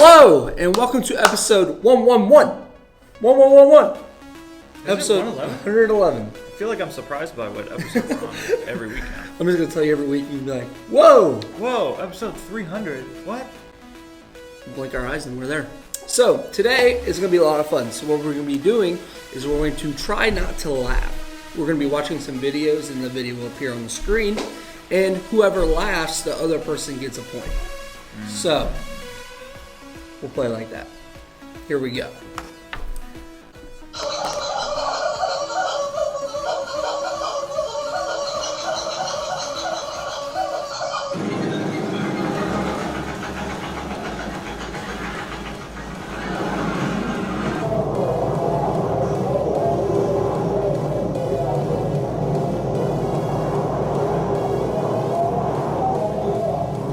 Hello, and welcome to episode 111. 1111. Episode 111. I feel like I'm surprised by what episode we're on every week now. I'm just going to tell you every week, you'll be like, whoa! Whoa, episode 300. What? Blink our eyes and we're there. So, today is going to be a lot of fun. So what we're going to be doing is we're going to try not to laugh. We're going to be watching some videos, and the video will appear on the screen. And whoever laughs, the other person gets a point. So, we'll play like that. Here we go.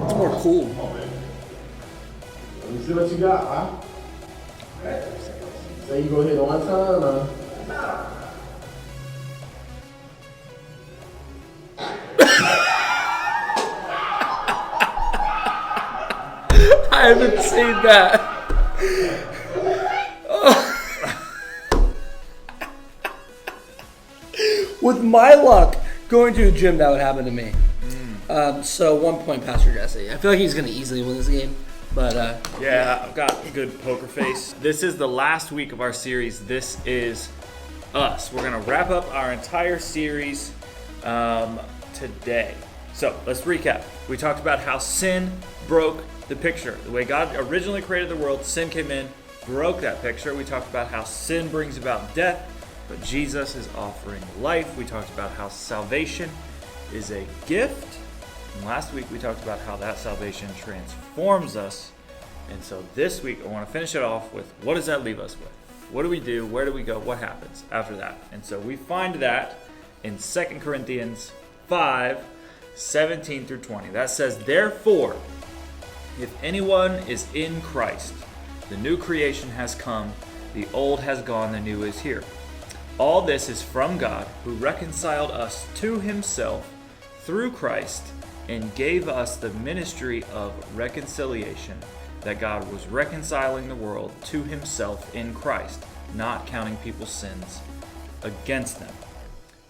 It's more cool. Let me see what you got, huh? Say you go hit one time, I haven't seen that. With my luck, going to the gym, that would happen to me. So 1 point, Pastor Jesse. I feel like he's going to easily win this game. But Yeah, I've got a good poker face. This is the last week of our series. This is us. We're going to wrap up our entire series today. So let's recap. We talked about how sin broke the picture. The way God originally created the world, sin came in, broke that picture. We talked about how sin brings about death, but Jesus is offering life. We talked about how salvation is a gift. And last week we talked about how that salvation transforms us. And so this week I want to finish it off with, what does that leave us with? What do we do? Where do we go? What happens after that? And so we find that in 2 Corinthians 5:17 through 20. That says, therefore, if anyone is in Christ, the new creation has come, the old has gone, the new is here. All this is from God, who reconciled us to himself through Christ and gave us the ministry of reconciliation, that God was reconciling the world to himself in Christ, not counting people's sins against them.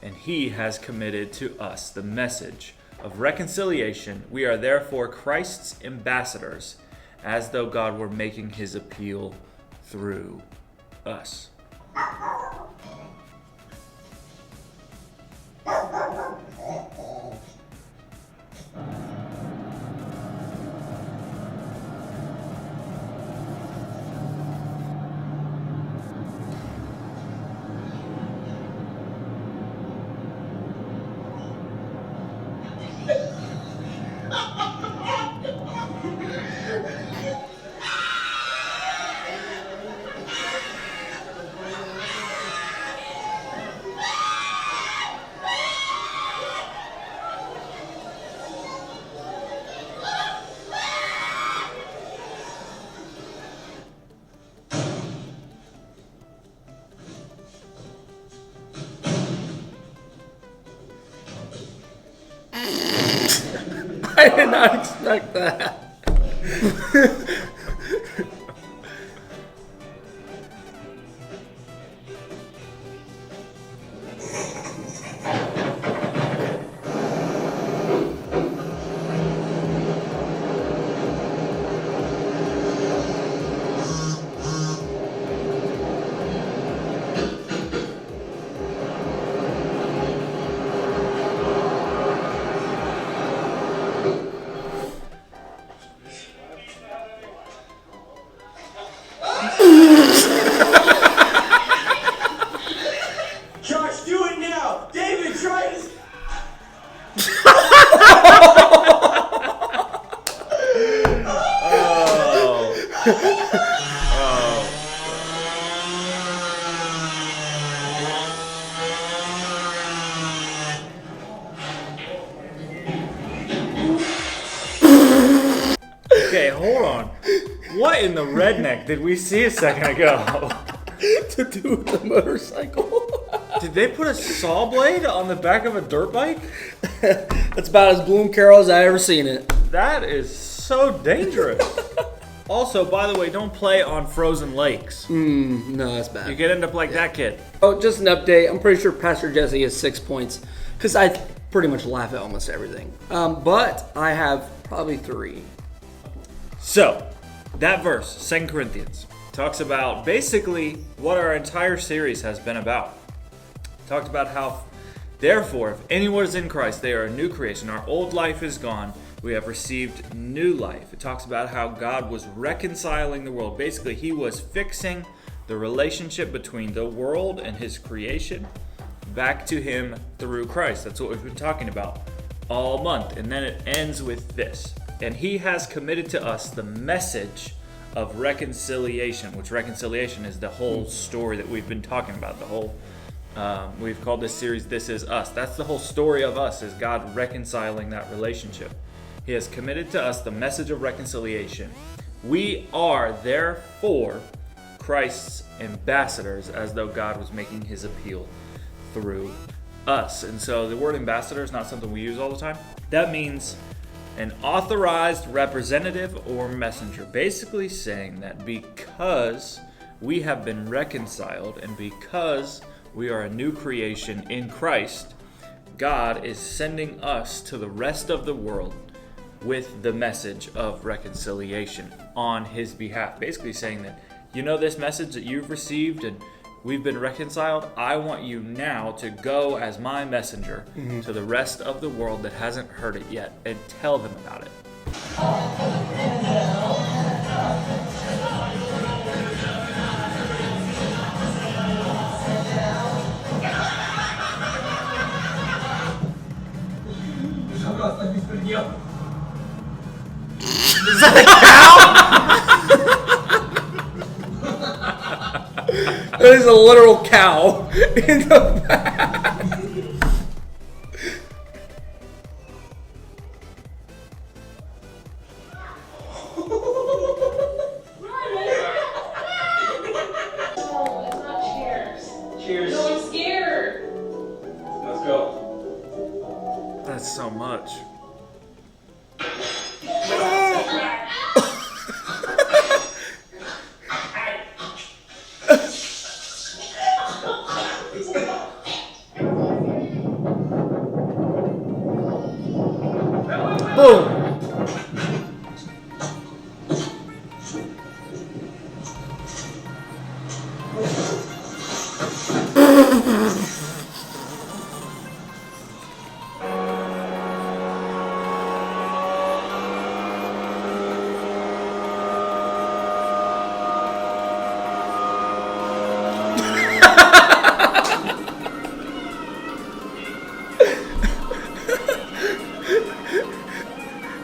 And he has committed to us the message of reconciliation. We are therefore Christ's ambassadors, as though God were making his appeal through us. I did not expect that. Josh, do it now! David, try this! Okay, hold on. What in the redneck did we see a second ago? To do with the motorcycle. Did they put a saw blade on the back of a dirt bike? That's about as Bloom Carroll as I ever seen it. That is so dangerous. Also, by the way, don't play on frozen lakes. No, that's bad. You could end up like that kid. Oh, just an update. I'm pretty sure Pastor Jesse has 6 points because I pretty much laugh at almost everything. But I have probably 3. So, that verse, 2 Corinthians, talks about basically what our entire series has been about. It talked about how, therefore, if anyone is in Christ, they are a new creation. Our old life is gone. We have received new life. It talks about how God was reconciling the world. Basically, he was fixing the relationship between the world and his creation back to him through Christ. That's what we've been talking about all month. And then it ends with this. And he has committed to us the message of reconciliation, which reconciliation is the whole story that we've been talking about. The whole, we've called this series, This Is Us. That's the whole story of us, is God reconciling that relationship. He has committed to us the message of reconciliation. We are, therefore, Christ's ambassadors, as though God was making his appeal through us. And so the word ambassador is not something we use all the time. That means an authorized representative or messenger, basically saying that because we have been reconciled and because we are a new creation in Christ, God is sending us to the rest of the world with the message of reconciliation on his behalf. Basically saying that, you know, this message that you've received and we've been reconciled, I want you now to go as my messenger to the rest of the world that hasn't heard it yet and tell them about it. Is that a cow? That is a literal cow in the back. No, it's not cheers. Cheers. No, I'm scared. Let's go. That's so much. Boom.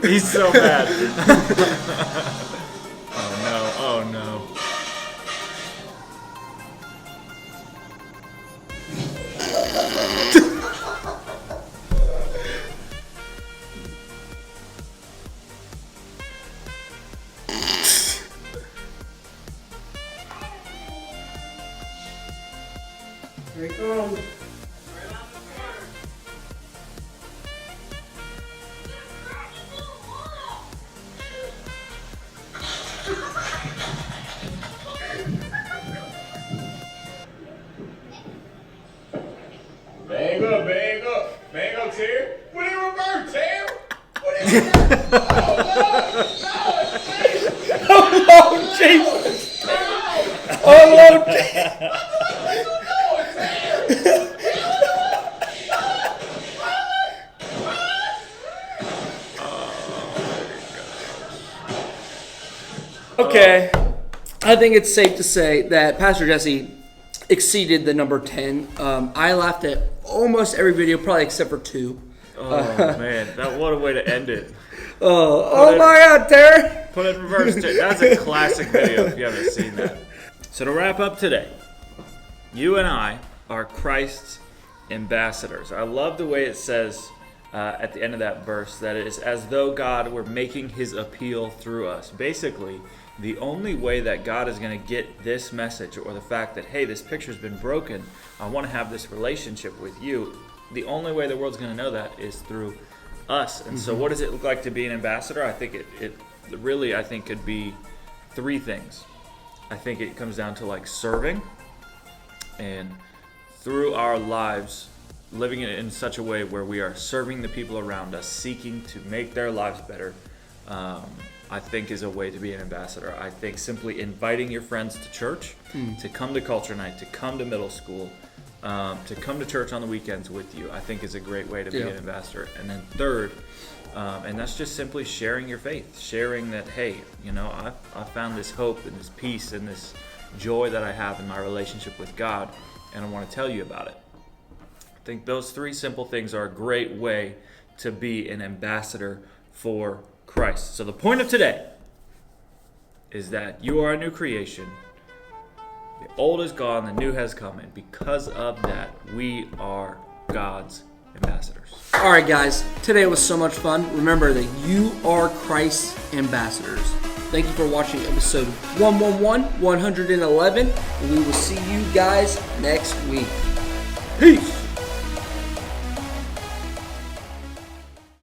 He's so bad. Oh no. Here he comes. Bang up, bang up. Bang up, Tim. Put it in reverse, Tim. Put it in reverse. Oh, Jesus. Oh, Lord. Okay, I think it's safe to say that Pastor Jesse exceeded the number 10. I laughed at almost every video, probably except for 2. Oh man, what a way to end it. Oh my God, Terry! Put it in reverse. That's a classic video if you haven't seen that. So to wrap up today, you and I are Christ's ambassadors. I love the way it says at the end of that verse that it is as though God were making his appeal through us. Basically, the only way that God is going to get this message, or the fact that, hey, this picture's been broken, I want to have this relationship with you, the only way the world's going to know that is through us. And so what does it look like to be an ambassador? I think it really, I think, could be three things. I think it comes down to like serving, and through our lives, living it in such a way where we are serving the people around us, seeking to make their lives better, I think is a way to be an ambassador. I think simply inviting your friends to church, to come to culture night, to come to middle school, to come to church on the weekends with you, I think is a great way to be an ambassador. And then third, and that's just simply sharing your faith, sharing that, hey, you know, I found this hope and this peace and this joy that I have in my relationship with God, and I want to tell you about it. I think those three simple things are a great way to be an ambassador for Christ. So the point of today is that you are a new creation. The old is gone, the new has come, and because of that, we are God's ambassadors. All right, guys. Today was so much fun. Remember that you are Christ's ambassadors. Thank you for watching episode 111, and we will see you guys next week. Peace.